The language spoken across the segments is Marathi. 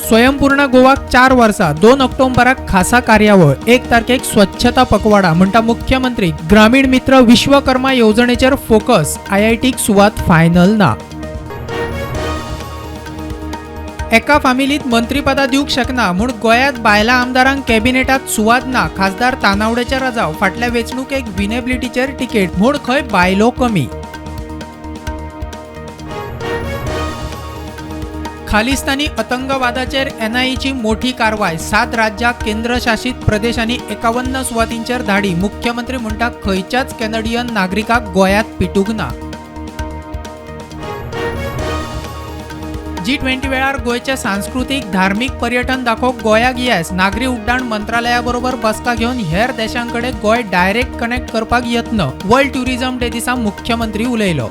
स्वयंपूर्ण गोवा 4 वर्सां 2 ऑक्टोबराक खासा कार्यावळ 1 तारखेक स्वच्छता पखवाडा म्हणटा मुख्यमंत्री ग्रामीण मित्र विश्वकर्मा येवजणेचेर फोकस IITक सुवात फायनल ना। एका फामिलीत मंत्रीपदा दिवंक शकना म्हूण गोंयांत बायला आमदारांक कॅबिनेटात सुवात ना। खासदार तानावडेचे राजाव फाटल्या वेंचणुकेक विनेबिलिटीचेर टिकेट म्हूण खंय बायलो कमी। खालिस्तानी आतंकवादाचेर NIAची मोठी कारवाय 7 राज्यां केंद्रशासित प्रदेशांनी 51 सुवातींचेर धाडी। मुख्यमंत्री म्हणटा खंयच्याच कॅनडियन नागरिकाक गोंयांत पिटूंक ना। G20 वेळार गोंयचे सांस्कृतीक धार्मीक पर्यटन दाखोवंक गोंयाक येस। नागरी उड्डाण मंत्रालया बरोबर बसका घेवन हेर देशांकडे गोंय डायरेक्ट कनेक्ट करपाक यत्न। वर्ल्ड ट्युरिझम डे दिसा मुख्यमंत्री उलयलो।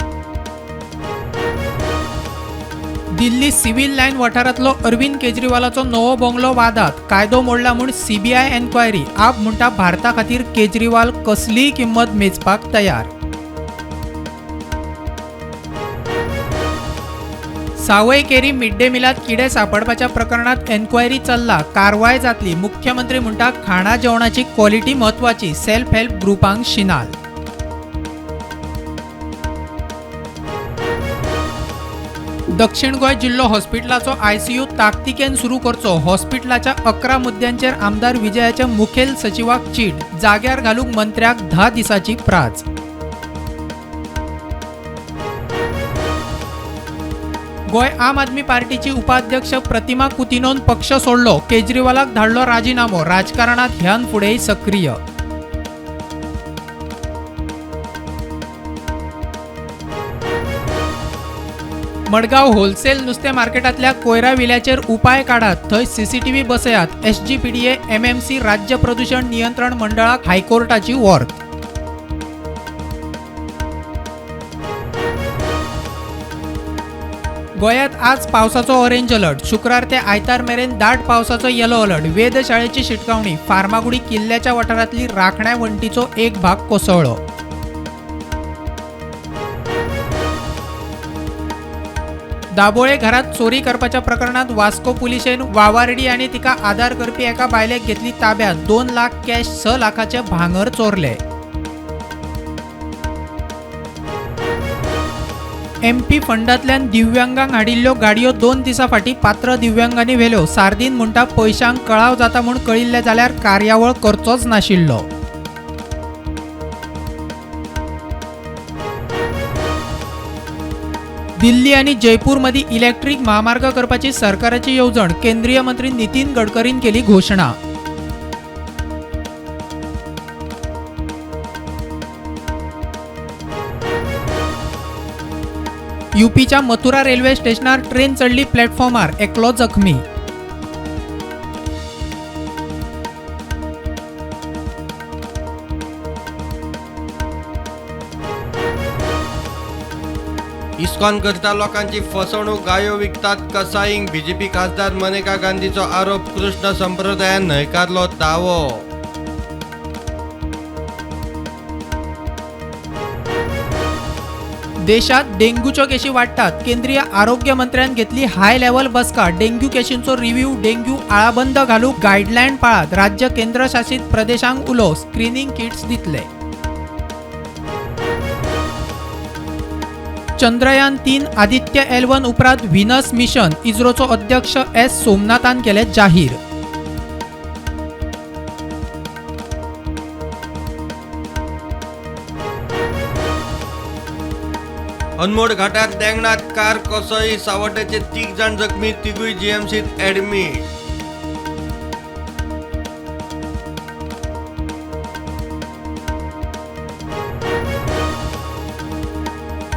दिल्ली सिव्हिल लायन वाठारांतलो अरविंद केजरीवालाचो नवो बंगलो वादात। कायदो मोडला म्हूण CBI एन्क्वायरी। आप म्हणटा भारता खातीर केजरीवाल कसलीय किंमत मेजपाक तयार। सावय केरी मिड डे मिलात किडे सापडपाच्या प्रकरणात एन्क्वायरी चल्ला। कारवाय जातली। मुख्यमंत्री म्हणटा खाणा जेवणाची क्वॉलिटी म्हत्वाची। सेल्फ हेल्प ग्रुपांक शिनाल। दक्षिण गोंय जिल्लो हॉस्पिटलाचो ICU ताकतिकेन सुरू करचो। हॉस्पिटलाच्या 11 मुद्द्यांचेर आमदार विजयाच्या मुखेल सचिवाक चीट। जाग्यार घालूंक मंत्र्याक 10 दिसाची प्राज। गोंय आम आदमी पार्टीची उपाध्यक्ष प्रतिमा कुतिनोन पक्ष सोडलो। केजरीवालाक धाडलो राजीनामो। राजकारणात ह्यान फुडेय सक्रिय। मडगांव होलसेल नुस्तें मार्केटांतल्या कोयरा विल्याचेर उपाय काडात। थंय CCTV बसयात। SGPDA MMC राज्य प्रदूषण नियंत्रण मंडळाक हायकोर्टाची वॉर्त। गोंयांत आज पावसाचो ऑरेंज अलर्ट। शुक्रार ते आयतार मेरेन दाट पावसाचो येलो अलर्ट। वेधशाळेची शिटकावणी। फार्मागुडी किल्ल्याच्या वाठारांतली राखण्या वण्टीचो एक भाग कोसळ्ळो। दाबोळे घरात चोरी करपाच्या प्रकरणात वास्को पुलिसेन वावारडी आणि तिका आधार करपी एका बायलेक घेतली ताब्यात। 2 लाख कॅश 6 लाखाचे भांगर चोरले। MP फंडांतल्यान दिव्यांगांक हाडिल्ल्यो गाडयो 2 दिसां फाटीं पात्र दिव्यांगांनी व्हेल्यो। सार्दीन म्हणटा पयशांक कळाव जाता म्हूण कळिल्लें जाल्यार कार्यावळ करचोच नाशिल्लो। दिल्ली आणि जयपूर मदी इलेक्ट्रिक महामार्ग करपाची सरकाराची येवजण। केंद्रीय मंत्री नितीन गडकरीन केली घोषणा। UPच्या मथुरा रेल्वे स्टेशनार ट्रेन चढली प्लॅटफॉर्मार। एकलो जखमी। इस्कॉन करता लोकांची फसवणूक गायो विकतात कसाईंक। BJP खासदार मनेका गांधीचो आरोप। कृष्ण संप्रदायान न्हयकारलो दावो। देशात डेंग्यूच्यो केशी वाडटात। केंद्रीय आरोग्य मंत्र्यान घेतली हाय लेव्हल बसका। डेंग्यू केशींचो रिव्ह्यू। डेंग्यू आळाबंद घालूंक गायडलायन पाळात। राज्य केंद्रशासित प्रदेशांक उलो। स्क्रीनिंग किट्स दितले। चंद्रयान 3 आदित्य L1 उपरांत व्हिनस मिशन। इस्रोचो अध्यक्ष S सोमनाथान केले जाहीर। अनमोड घाटार देंगणात कार कोसळ्ळी। सावड्डेचे 3 जाण जखमी। तिगूय GMCत ऍडमिट।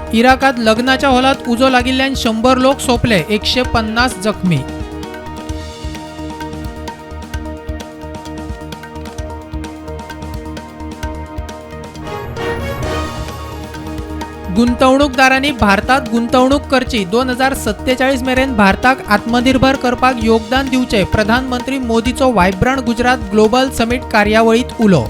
इराकात लग्नाच्या हॉलात उजो लागिल्ल्यान 100 लोक सोंपले। 150 जखमी। गुंतवणूकदारांनी भारतात गुंतवणूक करची। 2047 मेरेन भारताक आत्मनिर्भर करपाक योगदान दिवचे। प्रधानमंत्री मोदीचो वायब्रंट गुजरात ग्लोबल समिट कार्यावळीत उलो।